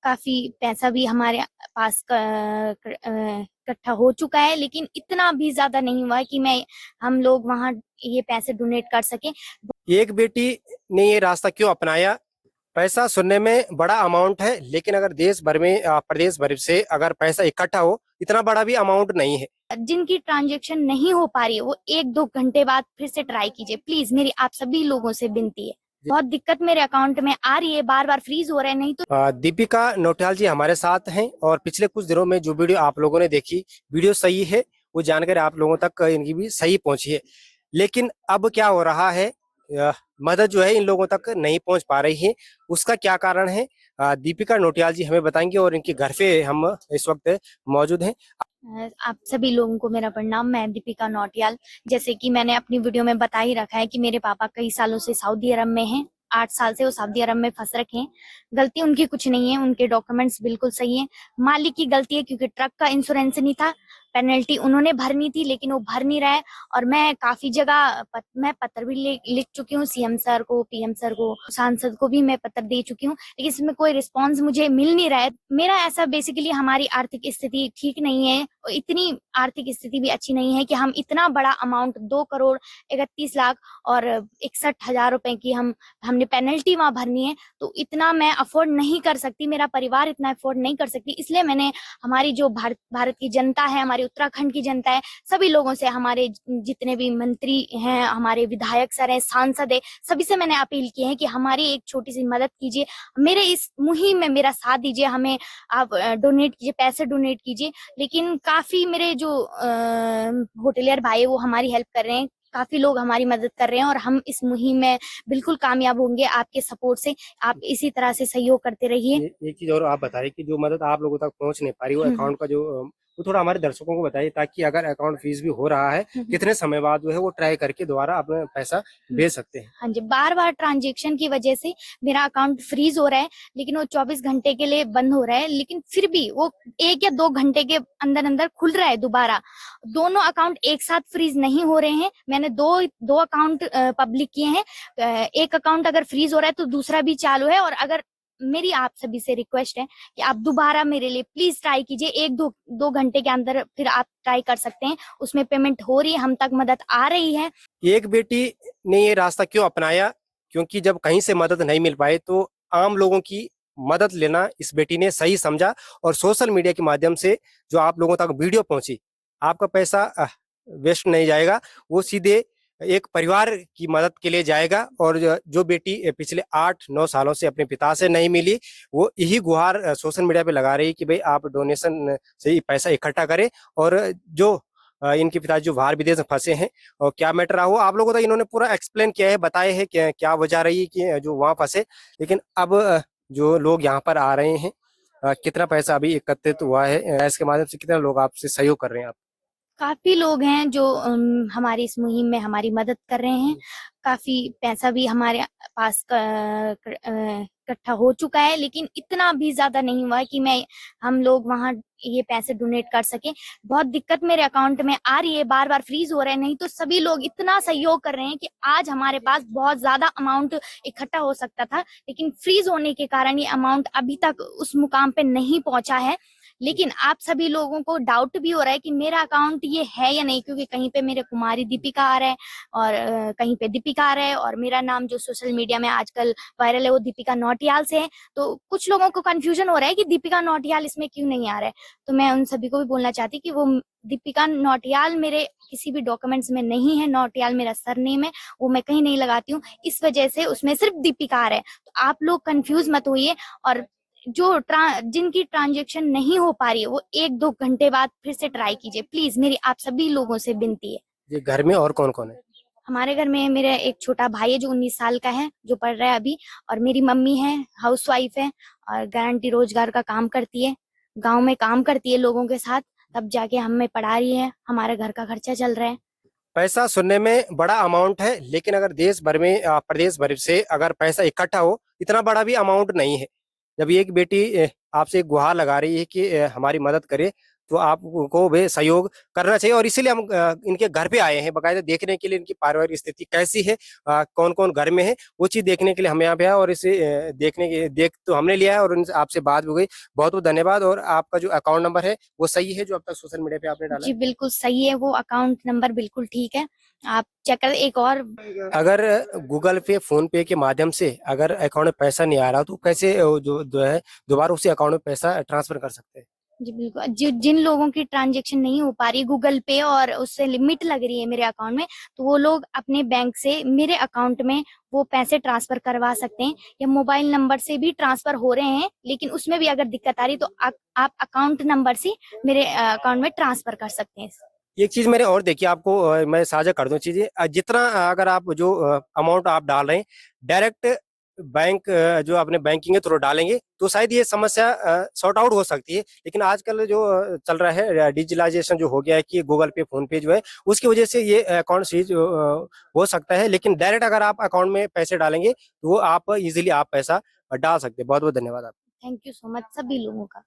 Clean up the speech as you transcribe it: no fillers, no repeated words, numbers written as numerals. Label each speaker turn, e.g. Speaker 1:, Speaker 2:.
Speaker 1: काफी पैसा भी हमारे पास इकट्ठा हो चुका है, लेकिन इतना भी ज्यादा नहीं हुआ है कि मैं हम लोग वहाँ ये पैसे डोनेट कर सके।
Speaker 2: एक बेटी ने ये रास्ता क्यों अपनाया? पैसा सुनने में बड़ा अमाउंट है, लेकिन अगर देश भर में प्रदेश भर से अगर पैसा इकट्ठा हो, इतना बड़ा भी अमाउंट नहीं है।
Speaker 1: जिनकी ट्रांजैक्शन नहीं हो पा रही है वो 1-2 घंटे बाद फिर से ट्राई कीजिए प्लीज, मेरी आप सभी लोगों से विनती है। बहुत दिक्कत मेरे अकाउंट में आ रही है, बार बार फ्रीज हो रहे हैं, नहीं तो।
Speaker 2: दीपिका नौटियाल जी हमारे साथ हैं और पिछले कुछ दिनों में जो वीडियो आप लोगों ने देखी, वीडियो सही है, वो जानकारी आप लोगों तक इनकी भी सही पहुंची है। लेकिन अब क्या हो रहा है, मदद जो है इन लोगों तक नहीं पहुंच पा रही है। उसका क्या कारण है, दीपिका नौटियाल जी हमें बताएंगे और इनके घर पे हम इस वक्त मौजूद हैं।
Speaker 1: आप सभी लोगों को मेरा प्रणाम। मैं दीपिका नौटियाल। जैसे कि मैंने अपनी वीडियो में बता ही रखा है कि मेरे पापा कई सालों से सऊदी अरब में हैं। 8 साल से वो सऊदी अरब में फंस रखे हैं। गलती उनकी कुछ नहीं है, उनके डॉक्यूमेंट्स बिल्कुल सही हैं। मालिक की गलती है क्योंकि ट्रक का इंश्योरेंस नहीं था। पेनल्टी उन्होंने भरनी थी लेकिन वो भर नहीं रहा है। और मैं काफी जगह मैं पत्र भी लिख चुकी हूँ, सीएम सर को, पीएम सर को, सांसद को भी मैं पत्र दे चुकी हूँ, लेकिन इसमें कोई रिस्पॉन्स मुझे मिल नहीं रहा है। मेरा ऐसा बेसिकली हमारी आर्थिक स्थिति ठीक नहीं है और इतनी आर्थिक स्थिति भी अच्छी नहीं है कि हम इतना बड़ा अमाउंट 2 करोड़ 31 लाख और 61 हजार रुपए की हमने पेनल्टी वहां भरनी है, तो इतना मैं अफोर्ड नहीं कर सकती, मेरा परिवार इतना अफोर्ड नहीं कर सकती। इसलिए मैंने हमारी जो भारत की जनता है, हमारी उत्तराखंड की जनता है, सभी लोगों से, हमारे जितने भी मंत्री हैं, हमारे विधायक सर हैं, सांसद है, सभी से मैंने अपील की है कि हमारी एक छोटी सी मदद कीजिए, मेरे इस मुहिम में मेरा साथ दीजिए, हमें आप डोनेट कीजिए, पैसे डोनेट कीजिए। लेकिन काफी मेरे जो होटलियर भाई है वो हमारी हेल्प कर रहे हैं, काफी लोग हमारी मदद कर रहे हैं और हम इस मुहिम में बिल्कुल कामयाब होंगे आपके सपोर्ट से। आप इसी तरह से सहयोग करते रहिए।
Speaker 2: एक चीज और आप बताइए कि जो मदद आप लोगों तक पहुंच नहीं पा रही, वो अकाउंट का जो वो थोड़ा हमारे दर्शकों को बताइए, ताकि अगर अकाउंट फीस भी हो रहा है, कितने समय बाद जो है वो ट्राई करके दोबारा अपना पैसा भेज सकते हैं।
Speaker 1: हाँ जी, बार बार ट्रांजेक्शन की वजह से मेरा अकाउंट फ्रीज हो रहा है, लेकिन वो 24 घंटे के लिए बंद हो रहा है, लेकिन फिर भी वो 1 या 2 घंटे के अंदर अंदर खुल रहा है दोबारा। दोनों अकाउंट एक साथ फ्रीज नहीं हो रहे हैं। मैंने दो अकाउंट पब्लिक किए हैं। एक अकाउंट अगर फ्रीज हो रहा है तो दूसरा भी चालू है। और अगर मेरी आप सभी से रिक्वेस्ट है कि आप दोबारा मेरे लिए प्लीज ट्राई कीजिए, 1-2 घंटे के अंदर फिर आप ट्राई कर सकते हैं, उसमें पेमेंट हो रही है, हम तक मदद आ रही है।
Speaker 2: एक बेटी ने ये रास्ता क्यों अपनाया? क्योंकि जब कहीं से मदद नहीं मिल पाए तो आम लोगों की मदद लेना इस बेटी ने सही समझा, और सोशल मीडिया के माध्यम से जो आप लोगों तक वीडियो पहुंची, आपका पैसा वेस्ट नहीं जाएगा, वो सीधे एक परिवार की मदद के लिए जाएगा। और जो बेटी पिछले 8-9 सालों से अपने पिता से नहीं मिली, वो यही गुहार सोशल मीडिया पे लगा रही है कि भाई आप डोनेशन से ही पैसा इकट्ठा करें। और जो इनके पिताजी जो बाहर विदेश में फंसे हैं, और क्या मैटर रहा हो, आप लोगों तक इन्होंने पूरा एक्सप्लेन किया है, बताए हैं कि क्या वजह रही है कि जो वहां फंसे। लेकिन अब जो लोग यहाँ पर आ रहे हैं, कितना पैसा अभी एकत्रित हुआ है, इसके माध्यम से कितने लोग आपसे सहयोग कर रहे हैं? आप
Speaker 1: काफी लोग हैं जो हमारी इस मुहिम में हमारी मदद कर रहे हैं। काफी पैसा भी हमारे पास इकट्ठा हो चुका है, लेकिन इतना भी ज्यादा नहीं हुआ है कि हम लोग वहाँ ये पैसे डोनेट कर सके। बहुत दिक्कत मेरे अकाउंट में आ रही है, बार बार फ्रीज हो रहे हैं, नहीं तो सभी लोग इतना सहयोग कर रहे हैं कि आज हमारे पास बहुत ज्यादा अमाउंट इकट्ठा हो सकता था, लेकिन फ्रीज होने के कारण ये अमाउंट अभी तक उस मुकाम पे नहीं पहुंचा है। लेकिन आप सभी लोगों को डाउट भी हो रहा है कि मेरा अकाउंट ये है या नहीं, क्योंकि कहीं पे मेरे कुमारी दीपिका आ रहा है और कहीं पे दीपिका आ रहा है, और मेरा नाम जो सोशल मीडिया में आजकल वायरल है वो दीपिका नौटियाल से है। तो कुछ लोगों को कंफ्यूजन हो रहा है कि दीपिका नौटियाल इसमें क्यों नहीं आ रहा है। तो मैं उन सभी को भी बोलना चाहती कि वो दीपिका नौटियाल मेरे किसी भी डॉक्यूमेंट्स में नहीं है। नौटियाल मेरा सरनेम है, वो मैं कहीं नहीं लगाती हूँ, इस वजह से उसमें सिर्फ दीपिका आ रहा है। तो आप लोग कंफ्यूज मत होइए। और जो जिनकी ट्रांजेक्शन नहीं हो पा रही है वो 1-2 घंटे बाद फिर से ट्राई कीजिए प्लीज, मेरी आप सभी लोगों से विनती है।
Speaker 2: ये घर में और कौन कौन है?
Speaker 1: हमारे घर में मेरा एक छोटा भाई है जो 19 साल का है, जो पढ़ रहा है अभी, और मेरी मम्मी है, हाउसवाइफ है और गारंटी रोजगार का काम करती है, गांव में काम करती है लोगों के साथ, तब जाके हमें पढ़ा रही है, हमारे घर का खर्चा चल रहा है।
Speaker 2: पैसा सुनने में बड़ा अमाउंट है, लेकिन अगर देश भर में प्रदेश भर से अगर पैसा इकट्ठा हो, इतना बड़ा भी अमाउंट नहीं है। जब एक बेटी आपसे एक गुहार लगा रही है कि हमारी मदद करे, तो आपको भी सहयोग करना चाहिए। और इसीलिए हम इनके घर पे आए हैं बकायदा देखने के लिए, इनकी पारिवारिक स्थिति कैसी है, कौन कौन घर में है, वो चीज देखने के लिए हम यहाँ पे आए। और इसे देखने के देख तो हमने लिया है और इनसे आपसे बात भी हो गई। बहुत बहुत धन्यवाद। और आपका जो अकाउंट नंबर है वो सही है जो अब तक सोशल मीडिया पे आपने डाला
Speaker 1: जी बिल्कुल सही है, वो अकाउंट नंबर बिल्कुल ठीक है, आप चेक कर। एक और
Speaker 2: है? अगर गूगल पे फोन पे के माध्यम से अगर अकाउंट में पैसा नहीं आ रहा तो कैसे जो है दोबारा उसी अकाउंट में पैसा ट्रांसफर कर सकते हैं?
Speaker 1: जी बिल्कुल, जिन लोगों की ट्रांजैक्शन नहीं हो पा रही गूगल पे और उससे लिमिट लग रही है मेरे अकाउंट में, तो वो लोग अपने बैंक से मेरे अकाउंट में वो पैसे ट्रांसफर करवा सकते हैं, या मोबाइल नंबर से भी ट्रांसफर हो रहे हैं, लेकिन उसमें भी अगर दिक्कत आ रही तो आप अकाउंट नंबर से मेरे अकाउंट में ट्रांसफर कर सकते हैं।
Speaker 2: एक चीज मैंने और देखी आपको, मैं साझा कर दूं चीजें, जितना अगर आप जो अमाउंट आप डाल रहे हैं डायरेक्ट बैंक जो अपने बैंकिंग के थ्रू डालेंगे तो शायद ये समस्या सॉर्ट आउट हो सकती है। लेकिन आजकल जो चल रहा है डिजिटलाइजेशन जो हो गया है कि गूगल पे फोन पे जो है उसकी वजह से ये अकाउंट सीज हो सकता है। लेकिन डायरेक्ट अगर आप अकाउंट में पैसे डालेंगे तो वो आप इजीली आप पैसा डाल सकते हैं। बहुत बहुत धन्यवाद।
Speaker 1: थैंक यू सो मच सभी लोगों का।